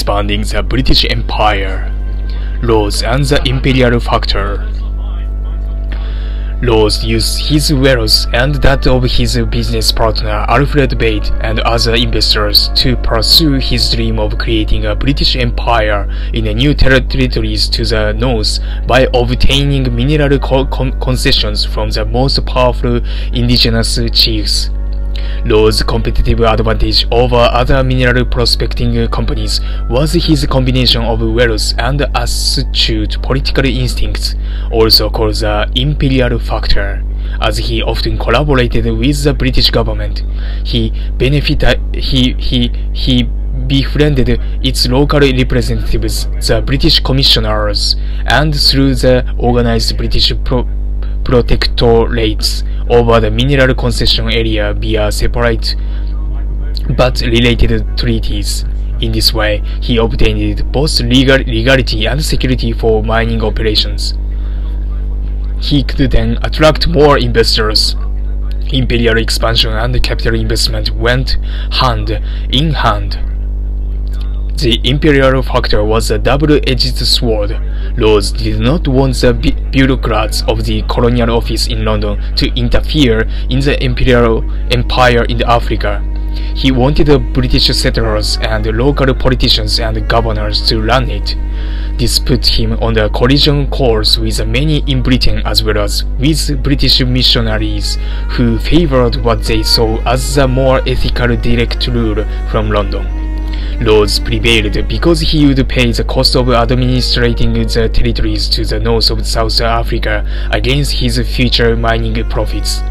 expanding the British Empire. Rhodes and the Imperial Factor. Rhodes used his wealth and that of his business partner Alfred Bate and other investors to pursue his dream of creating a British Empire in the new territories to the north by obtaining mineral concessions from the most powerful indigenous chiefs. Rhodes' competitive advantage over other mineral prospecting companies was his combination of wealth and astute political instincts, also called the Imperial Factor. As he often collaborated with the British government, he befriended its local representatives, the British commissioners, and through the organized British protectorates over the mineral concession area via separate but related treaties. In this way, he obtained both legality and security for mining operations. He could then attract more investors. Imperial expansion and capital investment went hand in hand. The Imperial Factor was a double-edged sword. Rhodes did not want the bureaucrats of the colonial office in London to interfere in the Imperial Empire in Africa. He wanted the British settlers and local politicians and governors to run it. This put him on the collision course with many in Britain as well as with British missionaries who favored what they saw as the more ethical direct rule from London. Rhodes prevailed because he would pay the cost of administrating the territories to the north of South Africa against his future mining profits.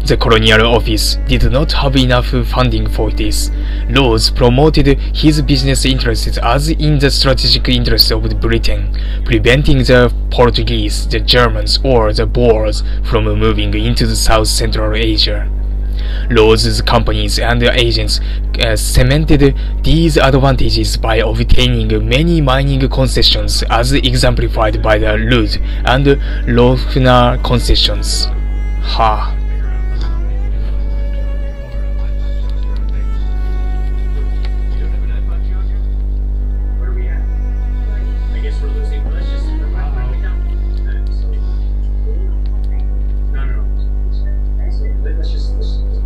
The colonial office did not have enough funding for this. Rhodes promoted his business interests as in the strategic interest of Britain, preventing the Portuguese, the Germans, or the Boers from moving into the South Central Asia. Rhodes' companies and agents cemented these advantages by obtaining many mining concessions as exemplified by the Rhodes and Lofner concessions.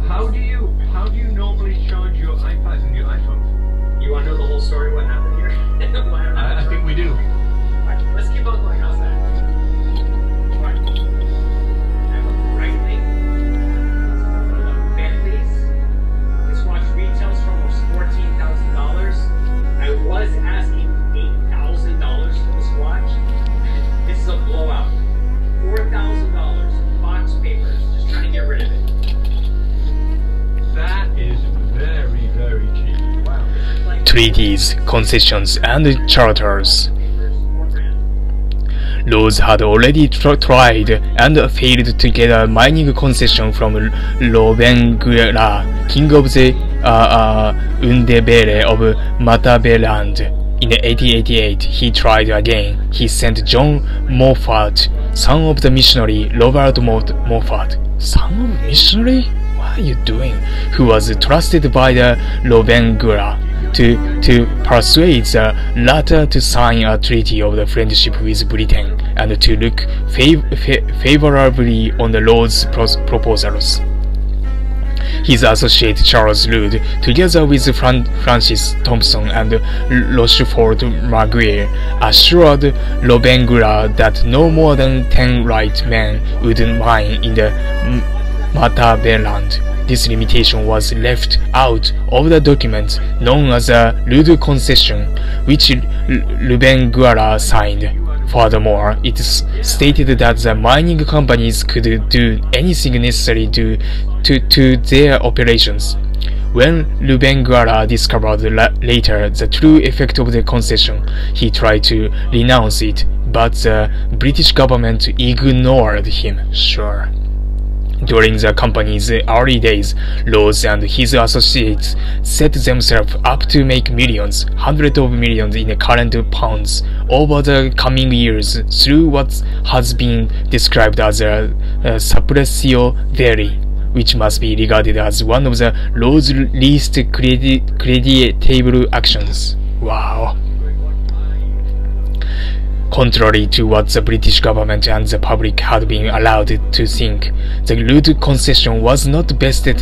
How do you normally charge your iPads and your iPhones? You want to know the whole story? What happened here? I think we do. Right, let's keep on going. How's that? Right. I have a Breitling, Bentley's. This watch retails for almost $14,000. I was asking $8,000 for this watch. This is a blowout. $4,000. Box papers. Just trying to get rid of it. That is very, very cheap. Wow. Treaties, concessions, and charters. Rhodes had already tried and failed to get a mining concession from Louvenguera, king of the Undebele of Matabeland. In 1888, he tried again. He sent John Moffat, son of the missionary Robert Moffat. Son of a missionary? What are you doing? Who was trusted by the Louvenguera to persuade the latter to sign a treaty of the friendship with Britain and to look favorably on the Rhodes' proposals. His associate Charles Rood, together with Francis Thompson and Rochefort Maguire, assured Louvenguera that no more than 10 white men would mine in the Matabeland. This limitation was left out of the document known as the Rood Concession, which Louvenguera signed. Furthermore, it stated that the mining companies could do anything necessary to their operations. When Louvenguera discovered later the true effect of the concession, he tried to renounce it, but the British government ignored him. During the company's early days, Rhodes and his associates set themselves up to make millions, hundreds of millions in current pounds, over the coming years through what has been described as a suppressio veri, which must be regarded as one of the Rhodes' least creditable actions. Wow. Contrary to what the British government and the public had been allowed to think, the Rhodes concession was not vested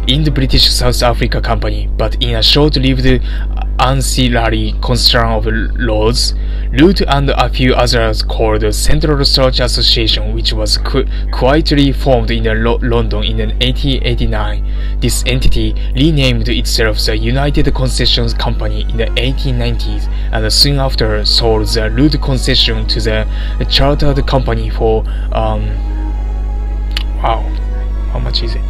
in the British South Africa Company, but in a short-lived ancillary concern of Rhodes, Rhodes and a few others called the Central Research Association, which was quietly formed in London in 1889. This entity renamed itself the United Concessions Company in the 1890s, and soon after sold the Rhodes concession to the chartered company for wow, how much is it?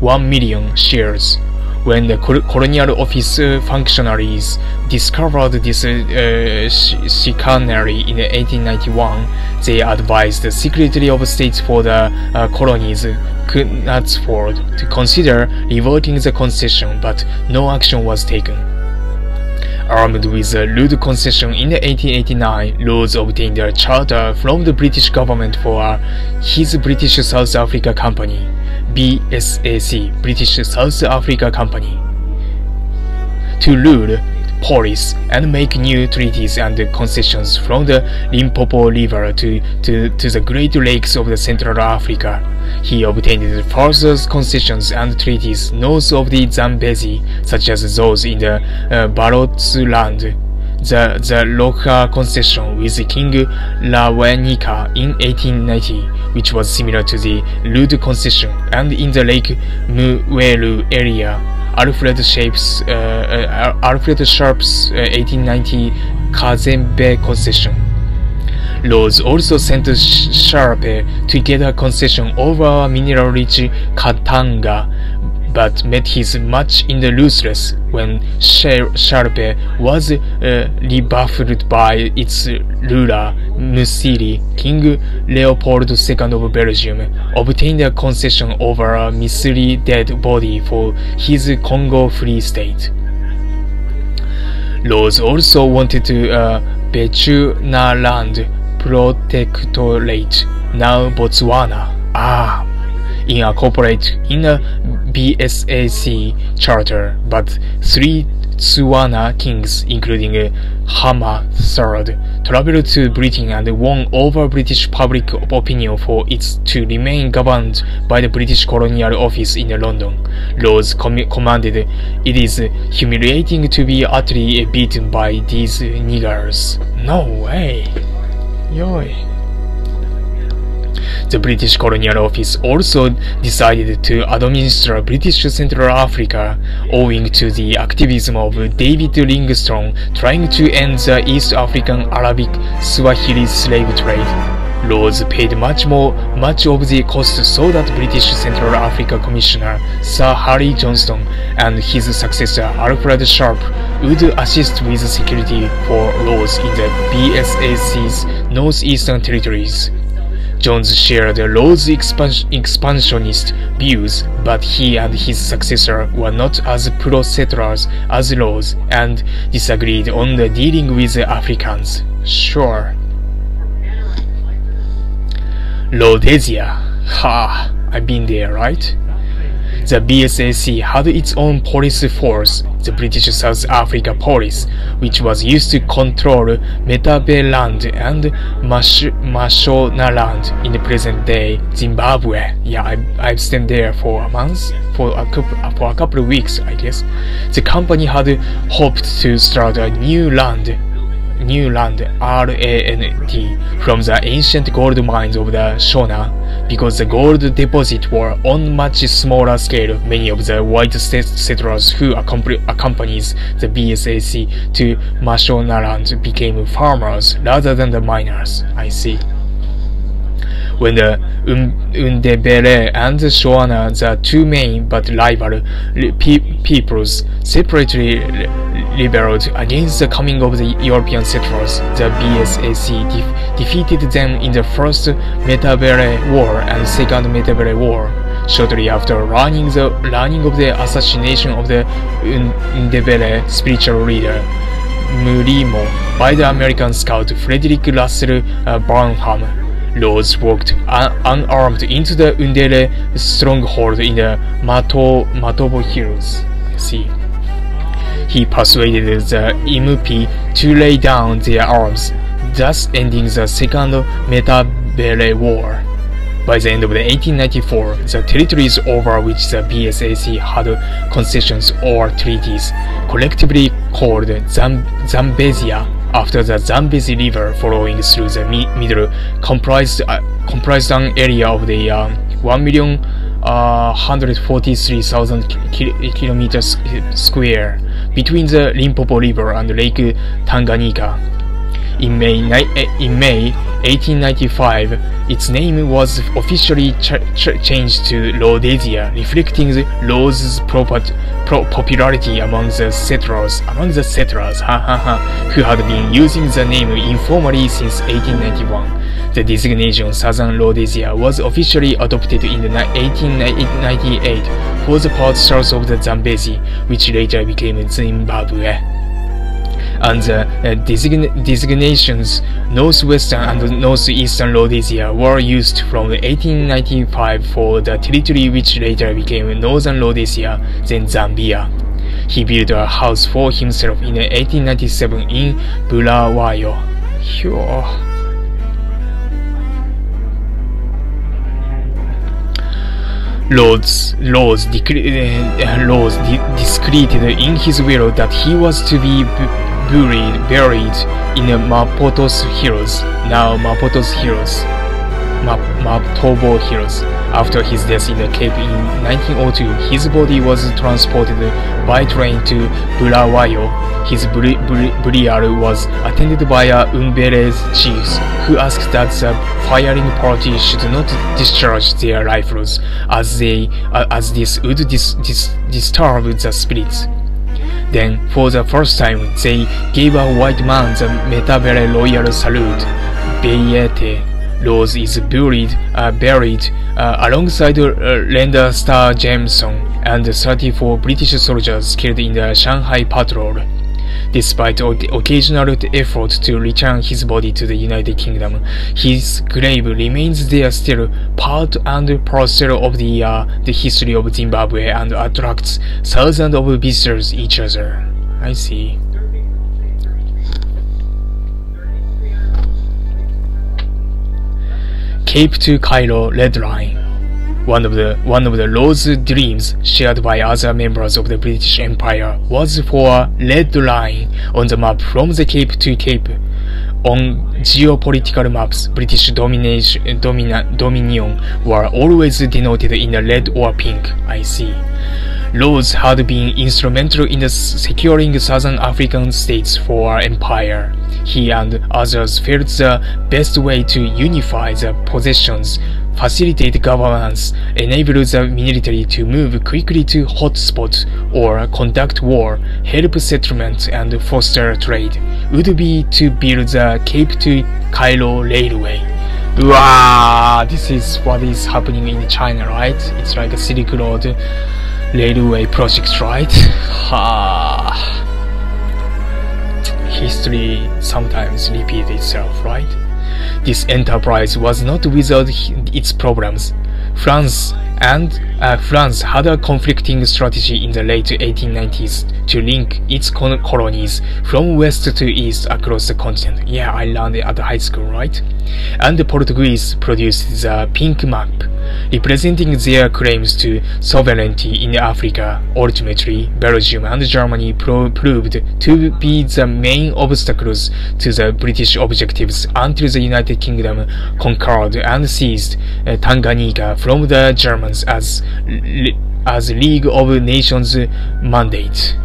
$1 million shares. When the colonial office functionaries discovered this chicanery in 1891, they advised the Secretary of State for the colonies, Knutsford, to consider revoking the concession, but no action was taken. Armed with the Rhodes concession in 1889, Rhodes obtained a charter from the British government for his British South Africa Company, BSAC, British South Africa Company, to rule, police, and make new treaties and concessions from the Limpopo River to the Great Lakes of the Central Africa. He obtained further concessions and treaties north of the Zambezi, such as those in the Barotseland, the Loka concession with King Lawanika in 1890, which was similar to the Rhodes concession, and in the Lake Muweru area, Alfred Sharp's 1890 Kazembe concession. Rhodes also sent Sharpe to get a concession over mineral-rich Katanga, but met his match in the ruthless when Sharpe was rebuffed by its ruler, Musili. King Leopold II of Belgium obtained a concession over a Missouri dead body for his Congo Free State. Rhodes also wanted to Bechuanaland Protectorate, now Botswana, incorporate in a BSAC charter, but three Tswana kings, including Hama III, traveled to Britain and won over British public opinion for it to remain governed by the British Colonial Office in London. Rhodes commanded, "It is humiliating to be utterly beaten by these niggers." No way. Yoy. The British Colonial Office also decided to administer British Central Africa, owing to the activism of David Livingstone trying to end the East African Arabic Swahili slave trade. Rhodes paid much of the cost so that British Central Africa Commissioner Sir Harry Johnston and his successor Alfred Sharp would assist with security for Rhodes in the BSAC's northeastern territories. Jones shared Rhodes' expansionist views, but he and his successor were not as pro-settlers as Rhodes and disagreed on the dealing with the Africans. Sure. Lodesia. Ha! I've been there, right? The BSAC had its own police force, the British South Africa Police, which was used to control Matabeleland and Mashonaland in the present-day Zimbabwe. Yeah, I've stayed there for a month, for a couple of weeks, I guess. The company had hoped to start a new land, RAND, from the ancient gold mines of the Shona, because the gold deposits were on much smaller scale. Many of the white settlers who accompanied the BSAC to Mashonaland became farmers rather than the miners. I see. When the Ndebele and the Shona, the two main but rival peoples, separately rebelled against the coming of the European settlers, the BSAC defeated them in the First Matabele War and Second Matabele War. Shortly after learning of the assassination of the Ndebele spiritual leader, Mulimo, by the American scout Frederick Russell Burnham, Rhodes walked unarmed into the Undere stronghold in the Matobo Hills. See. He persuaded the Impi to lay down their arms, thus ending the Second Metabele War. By the end of 1894, the territories over which the BSAC had concessions or treaties, collectively called Zambezia, after the Zambezi River flowing through the middle, comprised an area of the 1,143,000 kilometers square between the Limpopo River and Lake Tanganyika. In May 1895, its name was officially changed to Lodesia, reflecting Rhodes' popularity among the settlers, who had been using the name informally since 1891. The designation Southern Rhodesia was officially adopted in 1898 for the part south of the Zambezi, which later became Zimbabwe. And the designations Northwestern and Northeastern Rhodesia were used from 1895 for the territory which later became Northern Rhodesia, then Zambia. He built a house for himself in 1897 in Bulawayo. Rhodes discreted in his will that he was to be buried in Matobo Hills. After his death in the Cape in 1902, his body was transported by train to Bulawayo. His burial was attended by Umbere's chiefs, who asked that the firing party should not discharge their rifles, as this would disturb the spirits. Then, for the first time, they gave a white man the Metabele royal salute, Beyete. Rhodes is buried alongside Lenda Star Jameson and 34 British soldiers killed in the Shanghai patrol. Despite occasional effort to return his body to the United Kingdom, his grave remains there still, part and parcel of the history of Zimbabwe, and attracts thousands of visitors each other. I see. Cape to Cairo Red Line. One of the Rhodes' dreams, shared by other members of the British Empire, was for a red line on the map from the Cape to Cape. On geopolitical maps, British dominion were always denoted in red or pink. I see. Rhodes had been instrumental in securing southern African states for our empire. He and others felt the best way to unify the possessions, facilitate governance, enable the military to move quickly to hotspots or conduct war, help settlement, and foster trade would be to build the Cape to Cairo Railway. Wow, this is what is happening in China, right? It's like a Silk Road Railway project, right? History sometimes repeats itself, right? This enterprise was not without its problems. France had a conflicting strategy in the late 1890s to link its colonies from west to east across the continent. Yeah, I learned it at high school, right? And the Portuguese produced the Pink Map, representing their claims to sovereignty in Africa. Ultimately, Belgium and Germany proved to be the main obstacles to the British objectives until the United Kingdom conquered and seized Tanganyika from the Germans as League of Nations mandate.